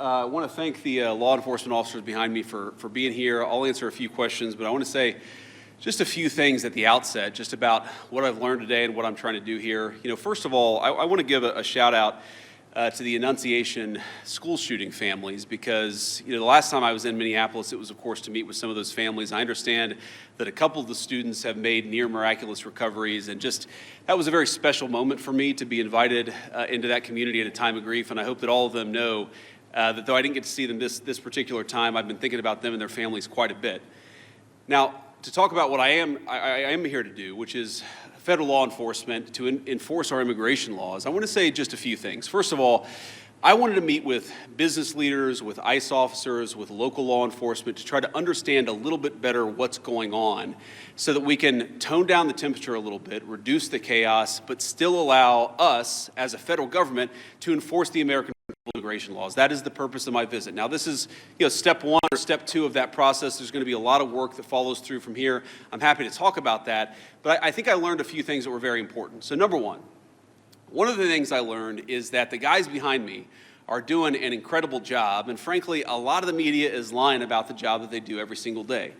I want to thank the law enforcement officers behind me for being here. I'll answer a few questions, but I want to say just a few things at the outset, just about what I've learned today and what I'm trying to do here. First of all, I want to give a shout out to the Annunciation school shooting families, because the last time I was in Minneapolis, it was of course to meet with some of those families. I understand that a couple of the students have made near miraculous recoveries, and just that was a very special moment for me to be invited into that community at a time of grief. And I hope that all of them know that though I didn't get to see them this particular time, I've been thinking about them and their families quite a bit. Now, to talk about what I am here to do, which is federal law enforcement to enforce our immigration laws, I want to say just a few things. First of all, I wanted to meet with business leaders, with ICE officers, with local law enforcement to try to understand a little bit better what's going on so that we can tone down the temperature a little bit, reduce the chaos, but still allow us as a federal government to enforce the American immigration laws. That is the purpose of my visit. Now, this is step one or step two of that process. There's going to be a lot of work that follows through from here. I'm happy to talk about that, but I think I learned a few things that were very important. So number one of the things I learned is that the guys behind me are doing an incredible job, and frankly, a lot of the media is lying about the job that they do every single day.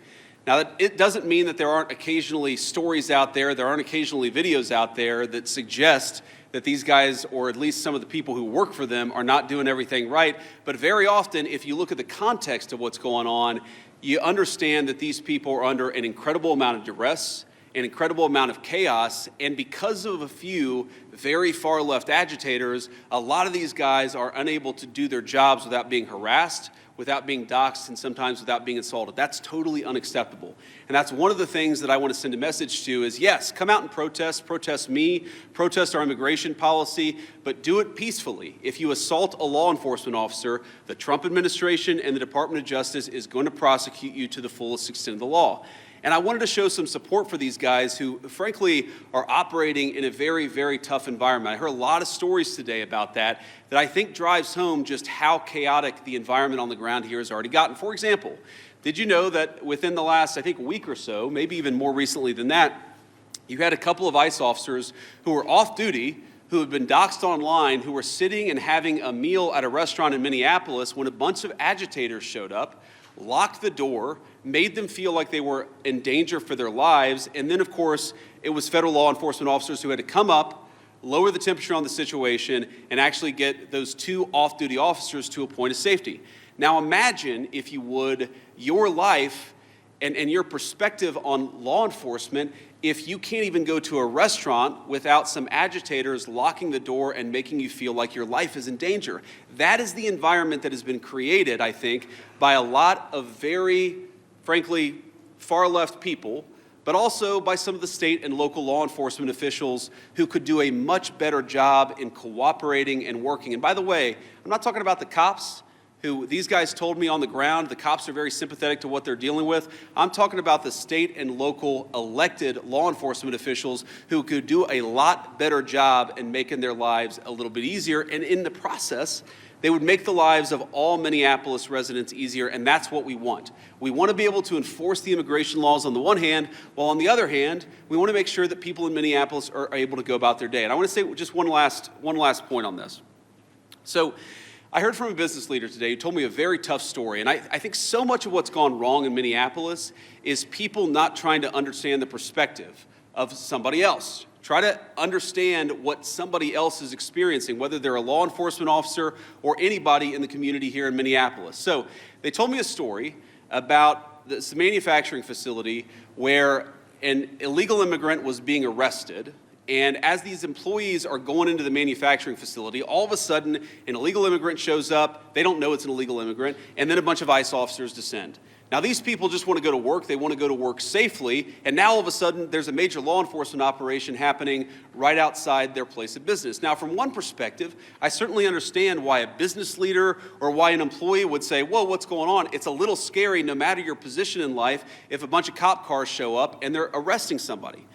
Now, it doesn't mean that there aren't occasionally stories out there, there aren't occasionally videos out there that suggest that these guys, or at least some of the people who work for them, are not doing everything right. But very often, if you look at the context of what's going on, you understand that these people are under an incredible amount of duress, an incredible amount of chaos, and because of a few very far left agitators, a lot of these guys are unable to do their jobs without being harassed, without being doxed, and sometimes without being assaulted. That's totally unacceptable. And that's one of the things that I want to send a message to is, yes, come out and protest me, protest our immigration policy, but do it peacefully. If you assault a law enforcement officer, the Trump administration and the Department of Justice is going to prosecute you to the fullest extent of the law. And I wanted to show some support for these guys who, frankly, are operating in a very, very tough environment. I heard a lot of stories today about that I think drives home just how chaotic the environment on the ground here has already gotten. For example, did you know that within the last, I think, week or so, maybe even more recently than that, you had a couple of ICE officers who were off duty, who had been doxed online, who were sitting and having a meal at a restaurant in Minneapolis when a bunch of agitators showed up, locked the door, made them feel like they were in danger for their lives, and then, of course, it was federal law enforcement officers who had to come up, lower the temperature on the situation, and actually get those two off-duty officers to a point of safety. Now imagine, if you would, your life and your perspective on law enforcement if you can't even go to a restaurant without some agitators locking the door and making you feel like your life is in danger. That is the environment that has been created, I think, by a lot of very, frankly, far-left people, but also by some of the state and local law enforcement officials who could do a much better job in cooperating and working. And by the way, I'm not talking about the cops, who these guys told me on the ground, the cops are very sympathetic to what they're dealing with. I'm talking about the state and local elected law enforcement officials who could do a lot better job in making their lives a little bit easier, and in the process, they would make the lives of all Minneapolis residents easier, and that's what we want. We want to be able to enforce the immigration laws on the one hand, while on the other hand, we want to make sure that people in Minneapolis are able to go about their day. And I want to say just one last point on this. So I heard from a business leader today who told me a very tough story, and I think so much of what's gone wrong in Minneapolis is people not trying to understand the perspective of somebody else. Try to understand what somebody else is experiencing, whether they're a law enforcement officer or anybody in the community here in Minneapolis. So they told me a story about this manufacturing facility where an illegal immigrant was being arrested, and as these employees are going into the manufacturing facility, all of a sudden an illegal immigrant shows up, they don't know it's an illegal immigrant, and then a bunch of ICE officers descend. Now, these people just want to go to work, they want to go to work safely, and now all of a sudden there's a major law enforcement operation happening right outside their place of business. Now, from one perspective, I certainly understand why a business leader or why an employee would say, whoa, what's going on? It's a little scary, no matter your position in life, if a bunch of cop cars show up and they're arresting somebody.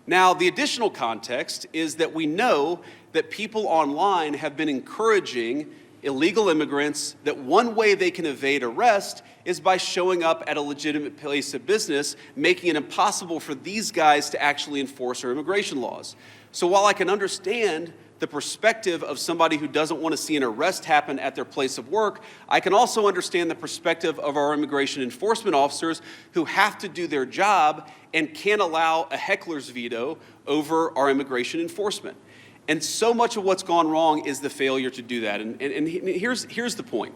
Now, the additional context is that we know that people online have been encouraging illegal immigrants that one way they can evade arrest is by showing up at a legitimate place of business, making it impossible for these guys to actually enforce our immigration laws. So while I can understand the perspective of somebody who doesn't want to see an arrest happen at their place of work, I can also understand the perspective of our immigration enforcement officers who have to do their job and can't allow a heckler's veto over our immigration enforcement. And so much of what's gone wrong is the failure to do that. And here's the point.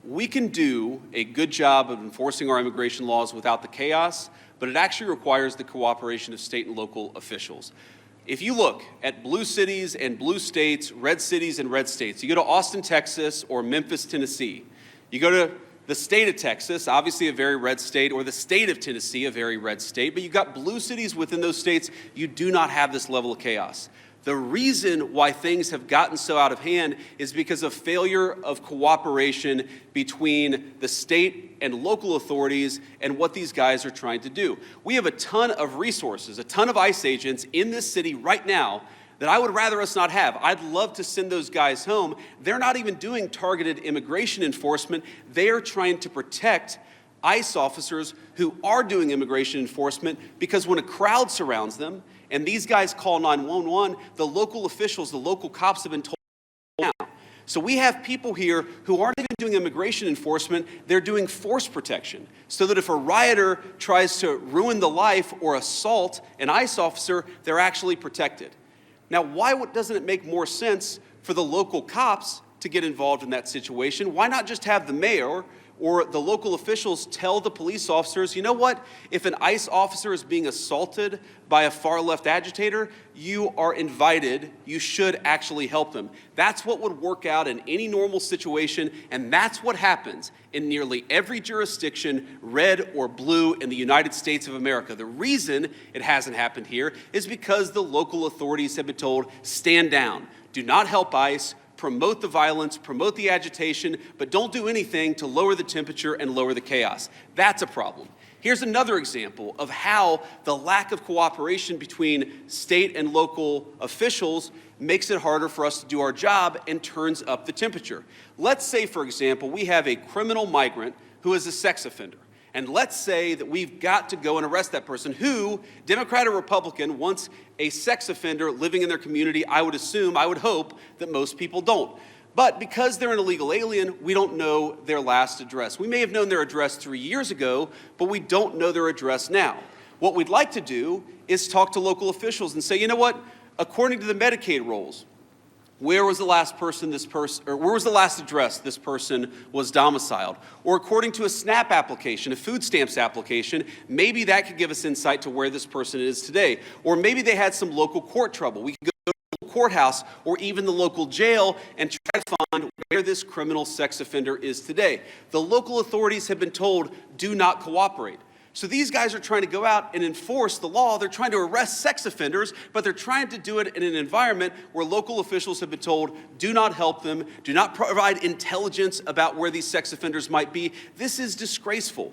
We can do a good job of enforcing our immigration laws without the chaos, but it actually requires the cooperation of state and local officials. If you look at blue cities and blue states, red cities and red states, you go to Austin, Texas, or Memphis, Tennessee, you go to the state of Texas, obviously a very red state, or the state of Tennessee, a very red state, but you've got blue cities within those states, you do not have this level of chaos. The reason why things have gotten so out of hand is because of failure of cooperation between the state and local authorities and what these guys are trying to do. We have a ton of resources, a ton of ICE agents in this city right now that I would rather us not have. I'd love to send those guys home. They're not even doing targeted immigration enforcement. They are trying to protect ICE officers who are doing immigration enforcement, because when a crowd surrounds them and these guys call 911, the local officials, the local cops have been told now. So we have people here who aren't even doing immigration enforcement, they're doing force protection, so that if a rioter tries to ruin the life or assault an ICE officer, they're actually protected. Now, why doesn't it make more sense for the local cops to get involved in that situation? Why not just have the mayor or the local officials tell the police officers, you know what, if an ICE officer is being assaulted by a far-left agitator, you are invited, you should actually help them. That's what would work out in any normal situation, and that's what happens in nearly every jurisdiction, red or blue, in the United States of America. The reason it hasn't happened here is because the local authorities have been told, stand down, do not help ICE, promote the violence, promote the agitation, but don't do anything to lower the temperature and lower the chaos. That's a problem. Here's another example of how the lack of cooperation between state and local officials makes it harder for us to do our job and turns up the temperature. Let's say, for example, we have a criminal migrant who is a sex offender. And let's say that we've got to go and arrest that person who, Democrat or Republican, wants a sex offender living in their community. I would assume, I would hope that most people don't. But because they're an illegal alien, we don't know their last address. We may have known their address 3 years ago, but we don't know their address now. What we'd like to do is talk to local officials and say, you know what, according to the Medicaid rules, where was the last address this person was domiciled? Or according to a SNAP application, a food stamps application, maybe that could give us insight to where this person is today. Or maybe they had some local court trouble. We could go to the local courthouse or even the local jail and try to find where this criminal sex offender is today. The local authorities have been told, do not cooperate. So these guys are trying to go out and enforce the law. They're trying to arrest sex offenders, but they're trying to do it in an environment where local officials have been told, do not help them, do not provide intelligence about where these sex offenders might be. This is disgraceful.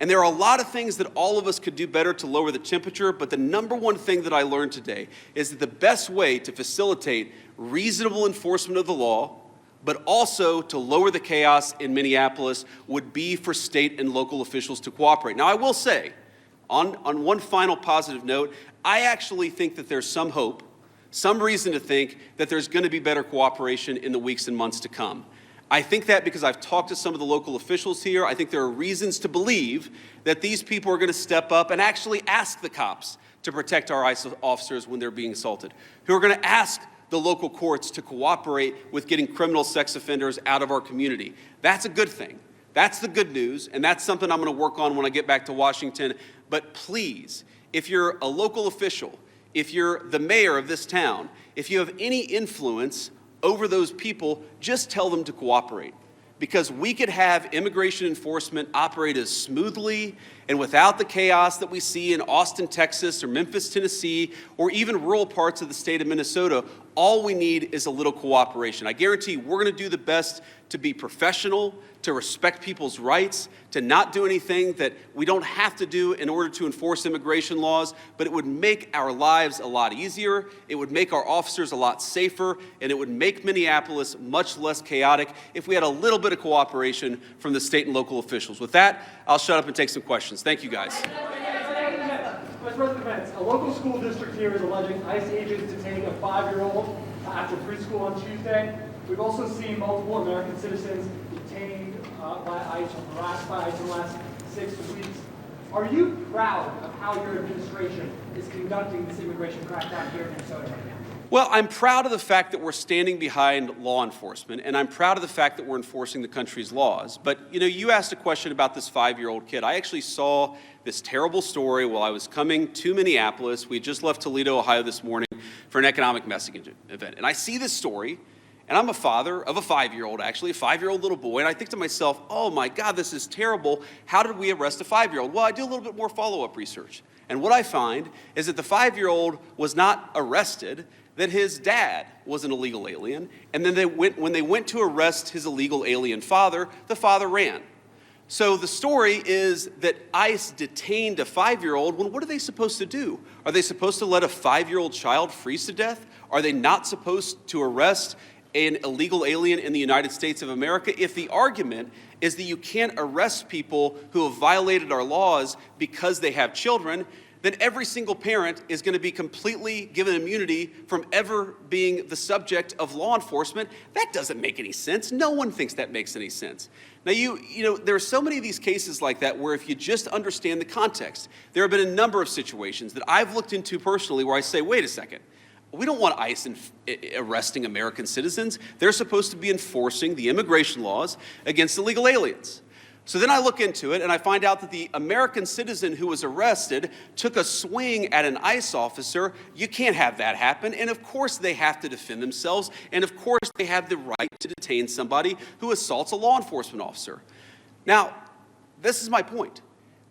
And there are a lot of things that all of us could do better to lower the temperature, but the number one thing that I learned today is that the best way to facilitate reasonable enforcement of the law, but also to lower the chaos in Minneapolis, would be for state and local officials to cooperate. Now, I will say, on one final positive note, I actually think that there's some hope, some reason to think that there's going to be better cooperation in the weeks and months to come. I think that because I've talked to some of the local officials here. I think there are reasons to believe that these people are going to step up and actually ask the cops to protect our ICE officers when they're being assaulted, who are going to ask the local courts to cooperate with getting criminal sex offenders out of our community. That's a good thing. That's the good news, and that's something I'm going to work on when I get back to Washington. But please, if you're a local official, if you're the mayor of this town, if you have any influence over those people, just tell them to cooperate. Because we could have immigration enforcement operate as smoothly and without the chaos that we see in Austin, Texas, or Memphis, Tennessee, or even rural parts of the state of Minnesota. All we need is a little cooperation. I guarantee we're going to do the best to be professional, to respect people's rights, to not do anything that we don't have to do in order to enforce immigration laws, but it would make our lives a lot easier, it would make our officers a lot safer, and it would make Minneapolis much less chaotic if we had a little bit of cooperation from the state and local officials. With that, I'll shut up and take some questions. Thank you, guys. Vice President Vance, local school district here is alleging ICE agents detaining a 5-year-old after preschool on Tuesday. We've also seen multiple American citizens detained by ICE or harassed by ICE in the last 6 weeks. Are you proud of how your administration is conducting this immigration crackdown here in Minnesota right now? Well, I'm proud of the fact that we're standing behind law enforcement, and I'm proud of the fact that we're enforcing the country's laws. But, you asked a question about this 5-year-old kid. I actually saw this terrible story while I was coming to Minneapolis. We just left Toledo, Ohio this morning for an economic messaging event. And I see this story, and I'm a father of a 5-year-old, actually, a 5-year-old little boy, and I think to myself, oh my God, this is terrible. How did we arrest a 5-year-old? Well, I do a little bit more follow-up research. And what I find is that the 5-year-old was not arrested, that his dad was an illegal alien, and then when they went to arrest his illegal alien father, the father ran. So the story is that ICE detained a 5-year-old. Well, what are they supposed to do? Are they supposed to let a 5-year-old child freeze to death? Are they not supposed to arrest an illegal alien in the United States of America? If the argument is that you can't arrest people who have violated our laws because they have children, then every single parent is going to be completely given immunity from ever being the subject of law enforcement. That doesn't make any sense. No one thinks that makes any sense. Now, there are so many of these cases like that where if you just understand the context, there have been a number of situations that I've looked into personally where I say, wait a second, we don't want ICE arresting American citizens. They're supposed to be enforcing the immigration laws against illegal aliens. So then I look into it and I find out that the American citizen who was arrested took a swing at an ICE officer. You can't have that happen. And of course they have to defend themselves. And of course they have the right to detain somebody who assaults a law enforcement officer. Now, this is my point.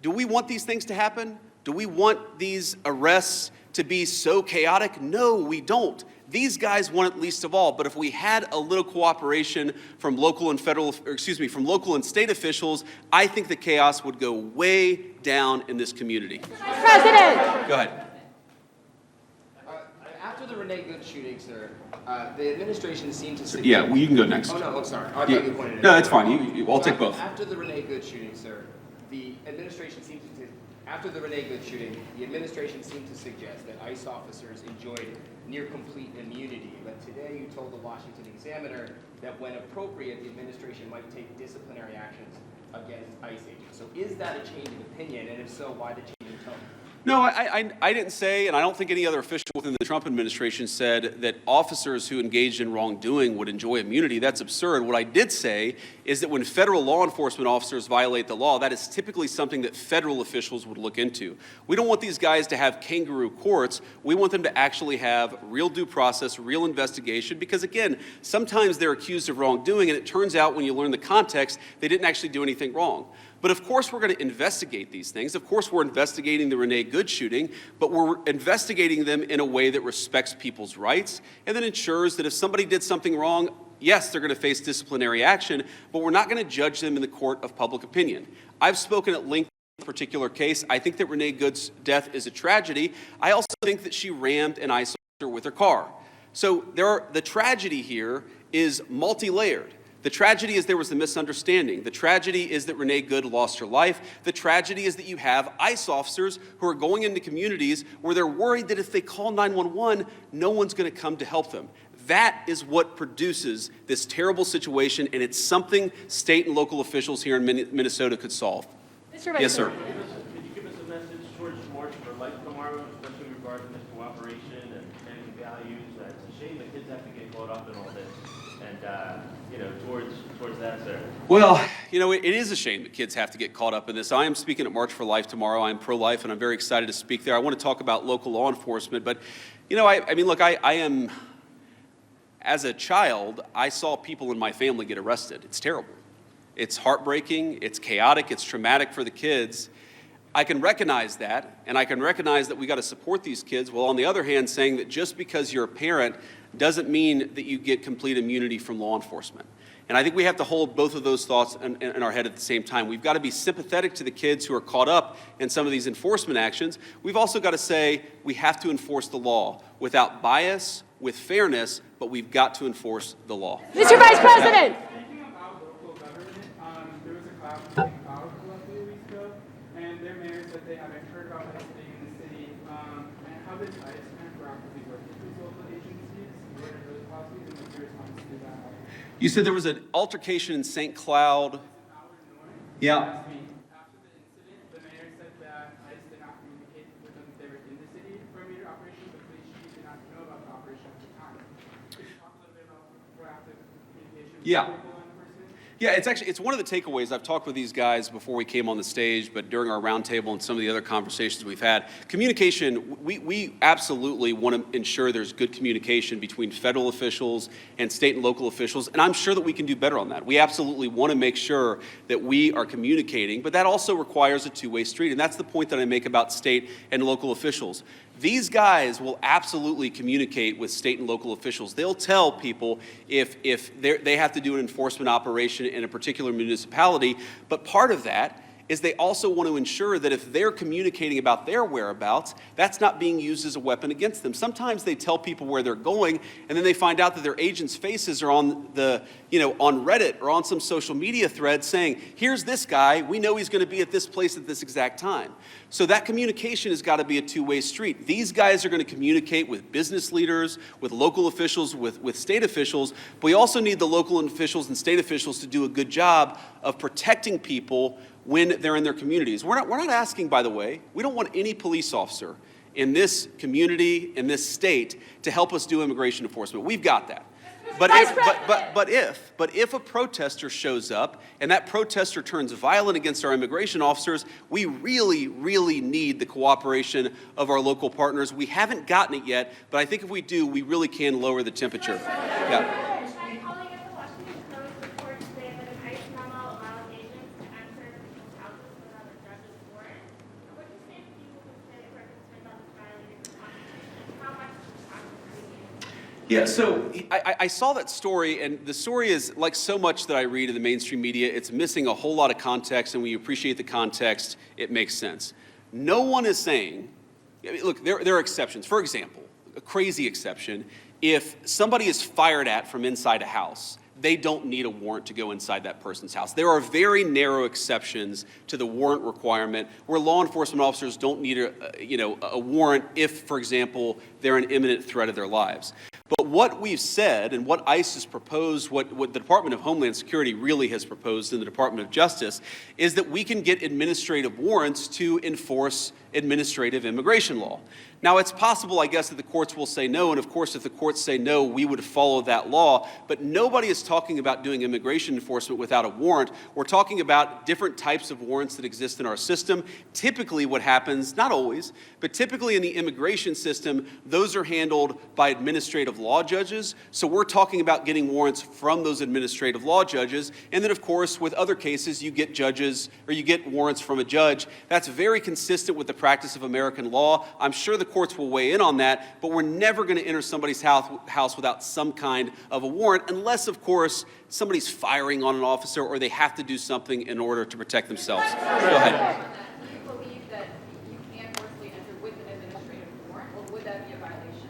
Do we want these things to happen? Do we want these arrests to be so chaotic? No, we don't. These guys want it least of all, but if we had a little cooperation from local and from local and state officials, I think the chaos would go way down in this community. President! Go ahead. After the Renee Good shooting, sir, the administration seemed to suggest... Yeah, well, you can go next. Oh, no, I'm sorry. I thought you pointed it No, out. that's fine. I'll take both. After the Renee Good shooting, sir, the administration seemed to... After the Renee Good shooting, the administration seemed to suggest that ICE officers enjoyed near complete immunity. But today you told the Washington Examiner that when appropriate, the administration might take disciplinary actions against ICE agents. So is that a change of opinion? And if so, why the change in tone? No, I didn't say, and I don't think any other official within the Trump administration said that officers who engaged in wrongdoing would enjoy immunity. That's absurd. What I did say is that when federal law enforcement officers violate the law, that is typically something that federal officials would look into. We don't want these guys to have kangaroo courts. We want them to actually have real due process, real investigation, because again, sometimes they're accused of wrongdoing, and it turns out when you learn the context, they didn't actually do anything wrong. But of course we're going to investigate these things. Of course we're investigating the Renee Good shooting, but we're investigating them in a way that respects people's rights and that ensures that if somebody did something wrong, yes, they're going to face disciplinary action, but we're not going to judge them in the court of public opinion. I've spoken at length on this particular case. I think that Renee Good's death is a tragedy. I also think that she rammed an ICE officer with her car. So the tragedy here is multi-layered. The tragedy is there was a misunderstanding. The tragedy is that Renee Good lost her life. The tragedy is that you have ICE officers who are going into communities where they're worried that if they call 911, no one's going to come to help them. That is what produces this terrible situation, and it's something state and local officials here in Minnesota could solve. Yes, sir. Could you give us a message towards March for Life tomorrow, especially regarding this cooperation and family values? It's a shame that kids have to get caught up in all this. And, towards that, sir. Well, it is a shame that kids have to get caught up in this. I am speaking at March for Life tomorrow. I'm pro-life, and I'm very excited to speak there. I want to talk about local law enforcement, but, I am, as a child, I saw people in my family get arrested. It's terrible. It's heartbreaking, it's chaotic, it's traumatic for the kids. I can recognize that, and I can recognize that we got to support these kids, while on the other hand saying that just because you're a parent doesn't mean that you get complete immunity from law enforcement. And I think we have to hold both of those thoughts in our head at the same time. We've got to be sympathetic to the kids who are caught up in some of these enforcement actions. We've also got to say we have to enforce the law without bias, with fairness, but we've got to enforce the law. Mr. Vice President! Speaking about local government, there was a class in Colorado a few weeks ago, and their mayor said they haven't heard about ICE being in the city And how did ICE kind of proactively work with these local agencies? What are those policies and what's your response to that? You said there was an altercation in St. Cloud. Yeah. Last week, after the incident, the mayor said that ICE did not communicate with them if they were in the city for a major operation, but police chief did not know about the operation at the time. Could you talk a little bit about proactive communication with Yeah. local enforcement? Yeah, it's one of the takeaways. I've talked with these guys before we came on the stage, but during our roundtable and some of the other conversations we've had, communication, we absolutely want to ensure there's good communication between federal officials and state and local officials, and I'm sure that we can do better on that. We absolutely want to make sure that we are communicating, but that also requires a two-way street, and that's the point that I make about state and local officials. These guys will absolutely communicate with state and local officials. They'll tell people if they have to do an enforcement operation in a particular municipality, but part of that is they also want to ensure that if they're communicating about their whereabouts, that's not being used as a weapon against them. Sometimes they tell people where they're going, and then they find out that their agents' faces are on on Reddit or on some social media thread saying, here's this guy, we know he's going to be at this place at this exact time. So that communication has got to be a two-way street. These guys are going to communicate with business leaders, with local officials, with state officials, but we also need the local officials and state officials to do a good job of protecting people when they're in their communities. We're not asking, by the way, we don't want any police officer in this community, in this state, to help us do immigration enforcement. We've got that. But if a protester shows up and that protester turns violent against our immigration officers, we really, really need the cooperation of our local partners. We haven't gotten it yet, but I think if we do, we really can lower the temperature. Yeah. My colleague at the Washington Post reports today that an ICE memo allows agents to enter people's houses without a judge's warrant. What do you say to people who say a participant on this violating the Constitution? How much is the Constitution? Yeah, so I saw that story, and the story is like so much that I read in the mainstream media, it's missing a whole lot of context, and when you appreciate the context, it makes sense. No one is saying, look, there are exceptions. For example, a crazy exception, if somebody is fired at from inside a house, they don't need a warrant to go inside that person's house. There are very narrow exceptions to the warrant requirement where law enforcement officers don't need a warrant if, for example, they're an imminent threat of their lives. But what we've said and what ICE has proposed, what the Department of Homeland Security really has proposed in the Department of Justice, is that we can get administrative warrants to enforce administrative immigration law. Now, it's possible, I guess, that the courts will say no, and of course, if the courts say no, we would follow that law, but nobody is talking about doing immigration enforcement without a warrant. We're talking about different types of warrants that exist in our system. Typically what happens, not always, but typically in the immigration system, those are handled by administrative law judges, so we're talking about getting warrants from those administrative law judges, and then of course, with other cases, you get judges, or you get warrants from a judge. That's very consistent with the practice of American law. I'm sure the courts will weigh in on that, but we're never going to enter somebody's house without some kind of a warrant, unless, of course, somebody's firing on an officer or they have to do something in order to protect themselves. Go ahead. Do you believe that you can forcibly enter with an administrative warrant, or would that be a violation?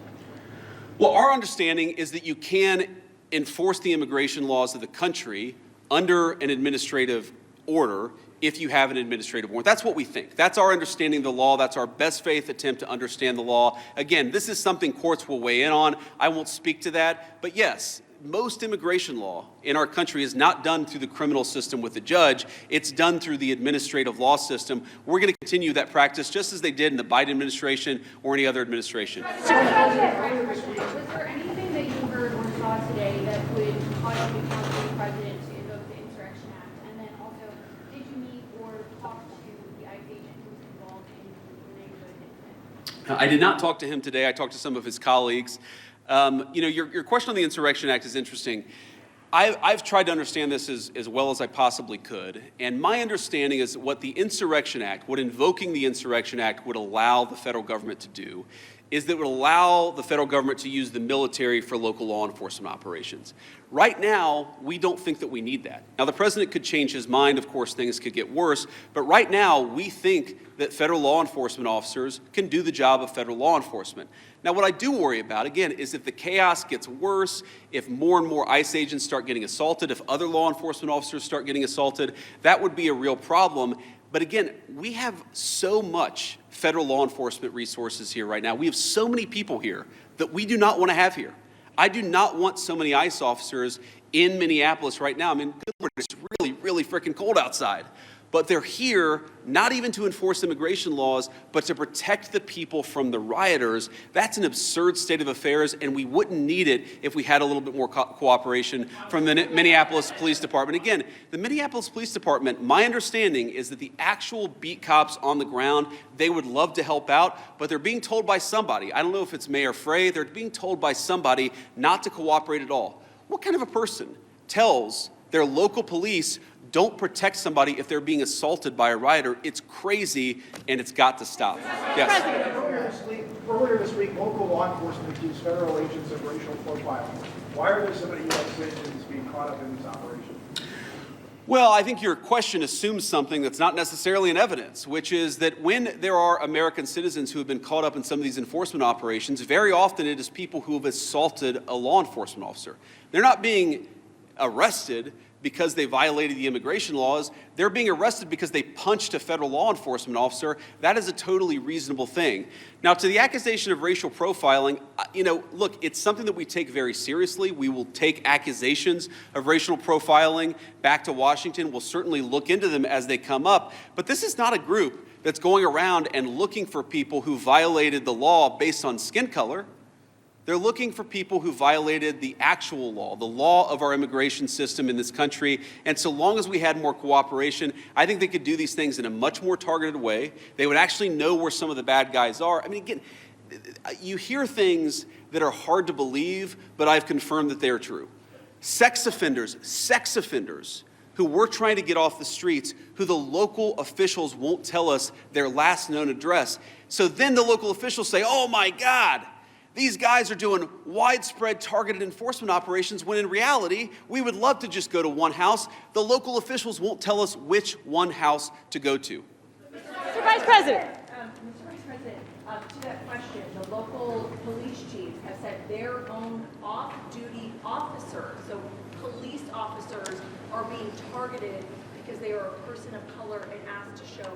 Well, our understanding is that you can enforce the immigration laws of the country under an administrative order if you have an administrative warrant. That's what we think. That's our understanding of the law. That's our best faith attempt to understand the law. Again, this is something courts will weigh in on. I won't speak to that. But yes, most immigration law in our country is not done through the criminal system with the judge. It's done through the administrative law system. We're going to continue that practice just as they did in the Biden administration or any other administration. Was there anything that you heard or saw today that would cause you to counsel the president to invoke the Insurrection Act? And then also, did you meet or talk to the ICE agent who was involved in the neighborhood incident? I did not talk to him today. I talked to some of his colleagues. Your question on the Insurrection Act is interesting. I've tried to understand this as well as I possibly could, and my understanding is what the Insurrection Act, what invoking the Insurrection Act would allow the federal government to do is that it would allow the federal government to use the military for local law enforcement operations. Right now, we don't think that we need that. Now, the president could change his mind. Of course, things could get worse. But right now, we think that federal law enforcement officers can do the job of federal law enforcement. Now, what I do worry about, again, is if the chaos gets worse, if more and more ICE agents start getting assaulted, if other law enforcement officers start getting assaulted, that would be a real problem. But again, we have so much federal law enforcement resources here right now. We have so many people here that we do not want to have here. I do not want so many ICE officers in Minneapolis right now. I mean, good Lord, it's really, really freaking cold outside. But they're here not even to enforce immigration laws, but to protect the people from the rioters. That's an absurd state of affairs, and we wouldn't need it if we had a little bit more cooperation from the Minneapolis Police Department. Again, the Minneapolis Police Department, my understanding is that the actual beat cops on the ground, they would love to help out, but they're being told by somebody, I don't know if it's Mayor Frey, they're being told by somebody not to cooperate at all. What kind of a person tells their local police don't protect somebody if they're being assaulted by a rioter? It's crazy, and it's got to stop. Yes. Earlier this week, local law enforcement accused federal agents of racial profiling. Why are there so many U.S. citizens being caught up in this operation? Well, I think your question assumes something that's not necessarily in evidence, which is that when there are American citizens who have been caught up in some of these enforcement operations, very often it is people who have assaulted a law enforcement officer. They're not being arrested because they violated the immigration laws. They're being arrested because they punched a federal law enforcement officer. That is a totally reasonable thing. Now, to the accusation of racial profiling, look, it's something that we take very seriously. We will take accusations of racial profiling back to Washington. We'll certainly look into them as they come up. But this is not a group that's going around and looking for people who violated the law based on skin color. They're looking for people who violated the actual law, the law of our immigration system in this country. And so long as we had more cooperation, I think they could do these things in a much more targeted way. They would actually know where some of the bad guys are. I mean, again, you hear things that are hard to believe, but I've confirmed that they are true. Sex offenders who we're trying to get off the streets, who the local officials won't tell us their last known address. So then the local officials say, oh my God, these guys are doing widespread targeted enforcement operations, when in reality, we would love to just go to one house. The local officials won't tell us which one house to go to. Mr. Vice President. Mr. Vice President, to that question, the local police chiefs have said their own off-duty officers, so police officers, are being targeted because they are a person of color and asked to show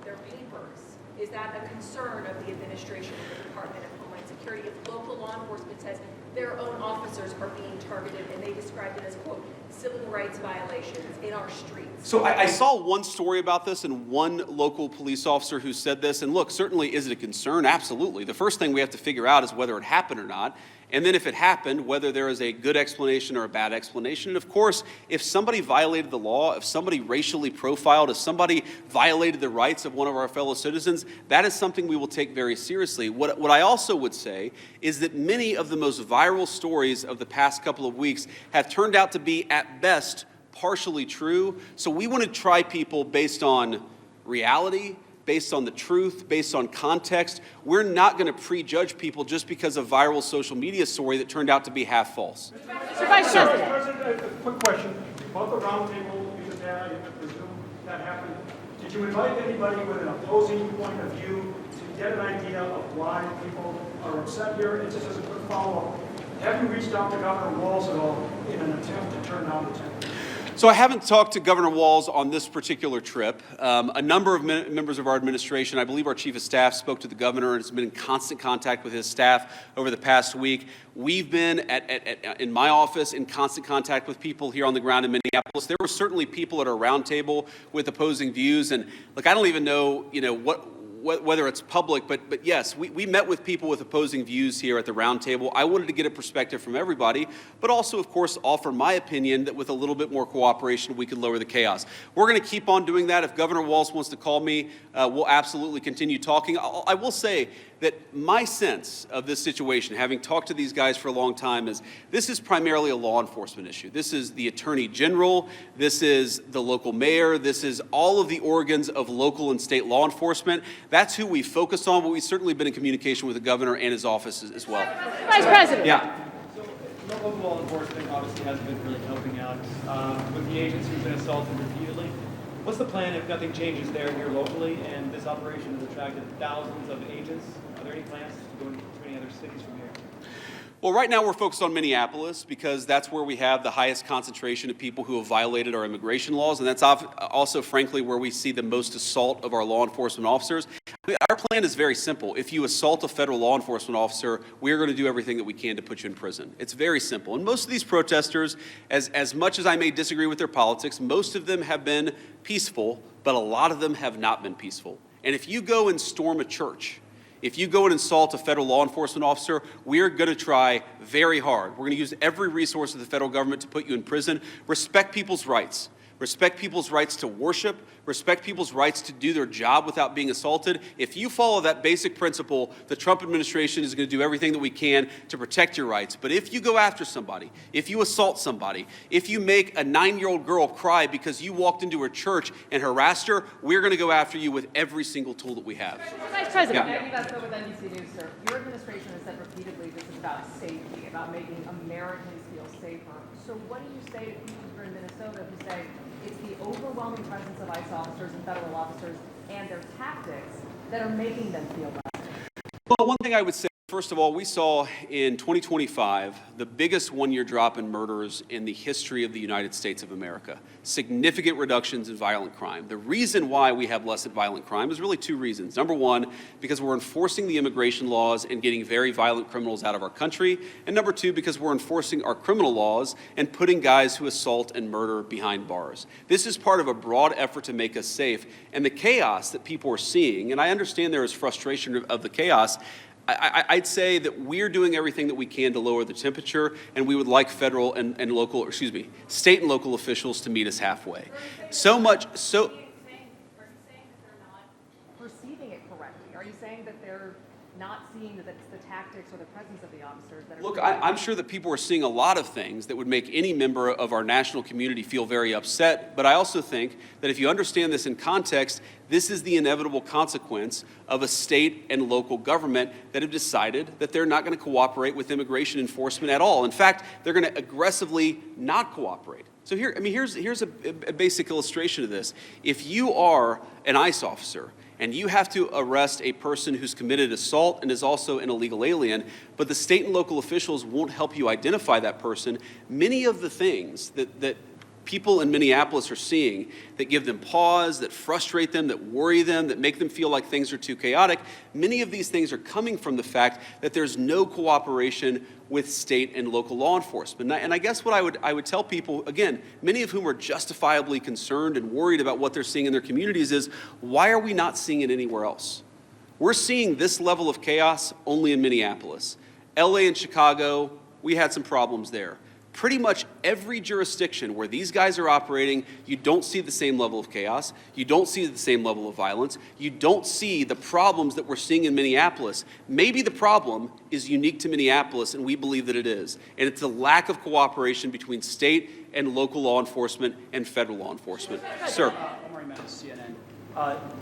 their papers. Is that a concern of the administration of the Department of Homeland Security if local law enforcement says their own officers are being targeted and they described it as, quote, civil rights violations in our streets? So I saw one story about this and one local police officer who said this. And look, certainly is it a concern? Absolutely. The first thing we have to figure out is whether it happened or not. And then if it happened, whether there is a good explanation or a bad explanation. And of course, if somebody violated the law, if somebody racially profiled, if somebody violated the rights of one of our fellow citizens, that is something we will take very seriously. What I also would say is that many of the most viral stories of the past couple of weeks have turned out to be, at best, partially true. So we want to try people based on reality, based on the truth, based on context. We're not going to prejudge people just because of a viral social media story that turned out to be half false. Mr. Vice President. President, a quick question. About the roundtable, because I presume that happened. Did you invite anybody with an opposing point of view to get an idea of why people are upset here? And just as a quick follow-up, have you reached out to Governor Walz at all in an attempt to turn down the tent? So I haven't talked to Governor Walz on this particular trip. A number of members of our administration, I believe our chief of staff, spoke to the governor and has been in constant contact with his staff over the past week. We've been in my office in constant contact with people here on the ground in Minneapolis. There were certainly people at our roundtable with opposing views, and look, I don't even know, whether it's public, but yes, we met with people with opposing views here at the roundtable. I wanted to get a perspective from everybody, but also, of course, offer my opinion that with a little bit more cooperation, we could lower the chaos. We're going to keep on doing that. If Governor Walz wants to call me, we'll absolutely continue talking. I will say that my sense of this situation, having talked to these guys for a long time, is this is primarily a law enforcement issue. This is the Attorney General, this is the local mayor, this is all of the organs of local and state law enforcement. That's who we focus on, but we've certainly been in communication with the governor and his office as well. Vice President. Yeah. So local law enforcement obviously hasn't been really helping out with the agents who've been assaulted repeatedly. What's the plan if nothing changes there here locally and this operation has attracted thousands of agents? Are there any plans to go into any other cities from here? Well, right now we're focused on Minneapolis because that's where we have the highest concentration of people who have violated our immigration laws, and that's also, frankly, where we see the most assault of our law enforcement officers. I mean, our plan is very simple. If you assault a federal law enforcement officer, we are going to do everything that we can to put you in prison. It's very simple. And most of these protesters, as much as I may disagree with their politics, most of them have been peaceful, but a lot of them have not been peaceful. And if you go and storm a church, if you go and insult a federal law enforcement officer, we are going to try very hard. We're going to use every resource of the federal government to put you in prison. Respect people's rights. Respect people's rights to worship. Respect people's rights to do their job without being assaulted. If you follow that basic principle, the Trump administration is going to do everything that we can to protect your rights. But if you go after somebody, if you assault somebody, if you make a 9-year-old girl cry because you walked into her church and harassed her, we're going to go after you with every single tool that we have. Vice President. Yeah. Maggie Vesco with NBC News, sir. Your administration has said repeatedly this is about safety, about making Americans feel safer. So what do you say to people here in Minnesota who say it's the overwhelming presence of ICE officers and federal officers and their tactics that are making them feel less safe? Well, one thing I would say, first of all, we saw in 2025 the biggest one-year drop in murders in the history of the United States of America. Significant reductions in violent crime. The reason why we have less violent crime is really two reasons. Number one, because we're enforcing the immigration laws and getting very violent criminals out of our country. And number two, because we're enforcing our criminal laws and putting guys who assault and murder behind bars. This is part of a broad effort to make us safe. And the chaos that people are seeing, and I understand there is frustration of the chaos, I'd say that we're doing everything that we can to lower the temperature, and we would like federal and local, state and local officials to meet us halfway. So much, so. Perceiving it correctly. Are you saying that they're not seeing that it's the tactics or the presence of the officers that are... Look, I'm sure that people are seeing a lot of things that would make any member of our national community feel very upset, but I also think that if you understand this in context, this is the inevitable consequence of a state and local government that have decided that they're not going to cooperate with immigration enforcement at all. In fact, they're going to aggressively not cooperate. So here's a basic illustration of this. If you are an ICE officer and you have to arrest a person who's committed assault and is also an illegal alien, but the state and local officials won't help you identify that person, many of the things that people in Minneapolis are seeing that give them pause, that frustrate them, that worry them, that make them feel like things are too chaotic, many of these things are coming from the fact that there's no cooperation with state and local law enforcement. And I guess what I would tell people, again, many of whom are justifiably concerned and worried about what they're seeing in their communities is, why are we not seeing it anywhere else? We're seeing this level of chaos only in Minneapolis. LA and Chicago, we had some problems there. Pretty much every jurisdiction where these guys are operating, you don't see the same level of chaos. You don't see the same level of violence. You don't see the problems that we're seeing in Minneapolis. Maybe the problem is unique to Minneapolis, and we believe that it is. And it's the lack of cooperation between state and local law enforcement and federal law enforcement. Sir. Omar Menace, CNN.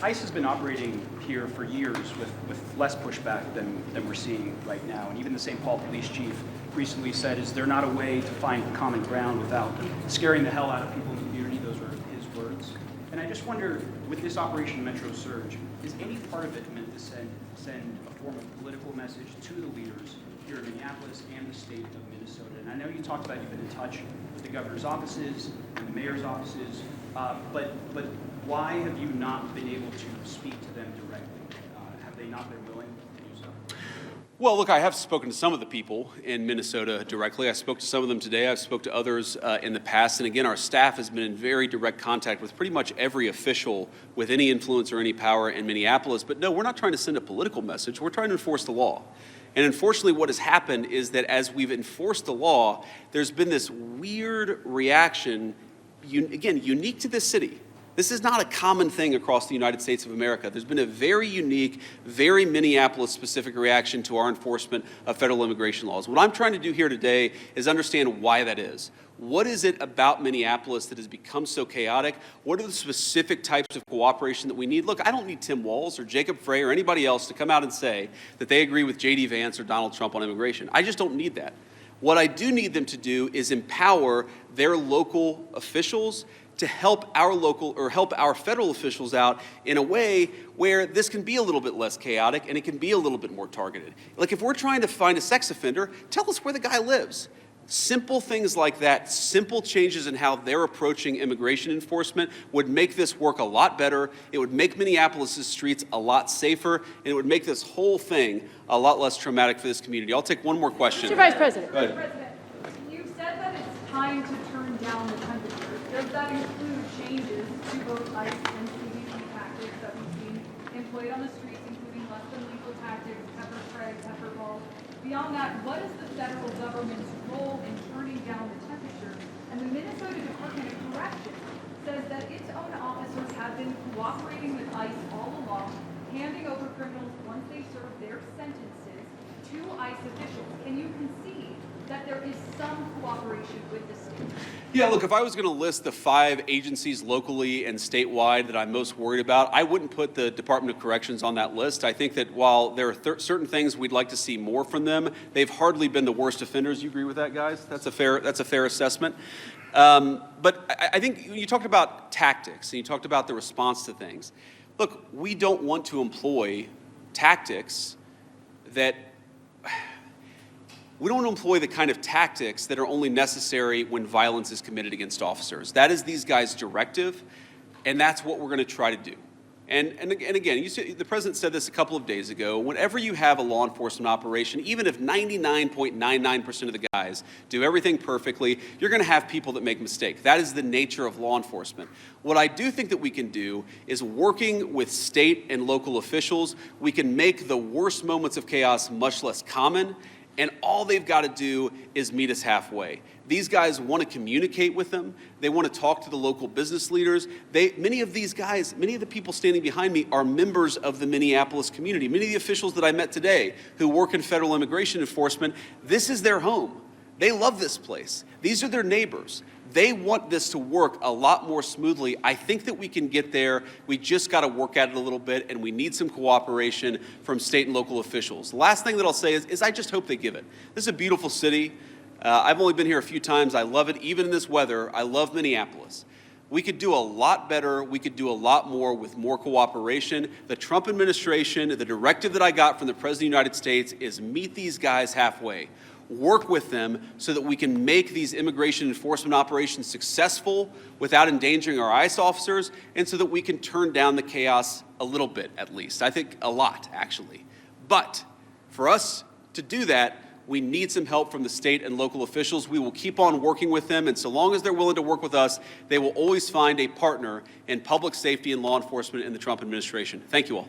ICE has been operating here for years with less pushback than we're seeing right now. And even the St. Paul police chief recently said, is there not a way to find common ground without scaring the hell out of people in the community? Those were his words. And I just wonder, with this Operation Metro Surge, is any part of it meant to send a form of political message to the leaders here in Minneapolis and the state of Minnesota? And I know you talked about you've been in touch with the governor's offices and the mayor's offices, but why have you not been able to speak to them directly? Have they not been willing to do so? Well, look, I have spoken to some of the people in Minnesota directly. I spoke to some of them today. I've spoke to others in the past. And again, our staff has been in very direct contact with pretty much every official with any influence or any power in Minneapolis. But no, we're not trying to send a political message. We're trying to enforce the law. And unfortunately, what has happened is that as we've enforced the law, there's been this weird reaction, again, unique to this city. This is not a common thing across the United States of America. There's been a very unique, very Minneapolis-specific reaction to our enforcement of federal immigration laws. What I'm trying to do here today is understand why that is. What is it about Minneapolis that has become so chaotic? What are the specific types of cooperation that we need? Look, I don't need Tim Walz or Jacob Frey or anybody else to come out and say that they agree with JD Vance or Donald Trump on immigration. I just don't need that. What I do need them to do is empower their local officials to help our local or help our federal officials out in a way where this can be a little bit less chaotic and it can be a little bit more targeted. Like if we're trying to find a sex offender, tell us where the guy lives. Simple things like that, simple changes in how they're approaching immigration enforcement would make this work a lot better. It would make Minneapolis' streets a lot safer, and it would make this whole thing a lot less traumatic for this community. I'll take one more question. Mr. Vice President. Go ahead. President, you've said that it's time to turn down the temperature. Does that include changes to both ICE and CBP tactics that we've seen employed on the streets, including less than lethal tactics, pepper spray, pepper balls? Beyond that, what is the federal government's role in turning down the temperature? And the Minnesota Department of Corrections says that its own officers have been cooperating with ICE all along, handing over criminals once they serve their sentences to ICE officials. Can you concede that there is some cooperation with the state? Yeah, look, if I was going to list the 5 agencies locally and statewide that I'm most worried about, I wouldn't put the Department of Corrections on that list. I think that while there are certain things we'd like to see more from them, they've hardly been the worst offenders. You agree with that, guys? That's a fair assessment. But I think you talked about tactics and you talked about the response to things. Look, we don't want to employ tactics that we don't want to employ the kind of tactics that are only necessary when violence is committed against officers. That is these guys' directive, and that's what we're going to try to do. And again, the president said this a couple of days ago, whenever you have a law enforcement operation, even if 99.99% of the guys do everything perfectly, you're going to have people that make mistakes. That is the nature of law enforcement. What I do think that we can do is working with state and local officials, we can make the worst moments of chaos much less common, and all they've got to do is meet us halfway. These guys want to communicate with them. They want to talk to the local business leaders. Many of these guys, many of the people standing behind me are members of the Minneapolis community. Many of the officials that I met today who work in federal immigration enforcement, this is their home. They love this place. These are their neighbors. They want this to work a lot more smoothly. I think that we can get there. We just got to work at it a little bit, and we need some cooperation from state and local officials. The last thing that I'll say is I just hope they give it. This is a beautiful city. I've only been here a few times. I love it. Even in this weather, I love Minneapolis. We could do a lot better. We could do a lot more with more cooperation. The Trump administration, the directive that I got from the President of the United States is meet these guys halfway. Work with them so that we can make these immigration enforcement operations successful without endangering our ICE officers, and so that we can turn down the chaos a little bit, at least. I think a lot, actually. But for us to do that, we need some help from the state and local officials. We will keep on working with them, and so long as they're willing to work with us, they will always find a partner in public safety and law enforcement in the Trump administration. Thank you all.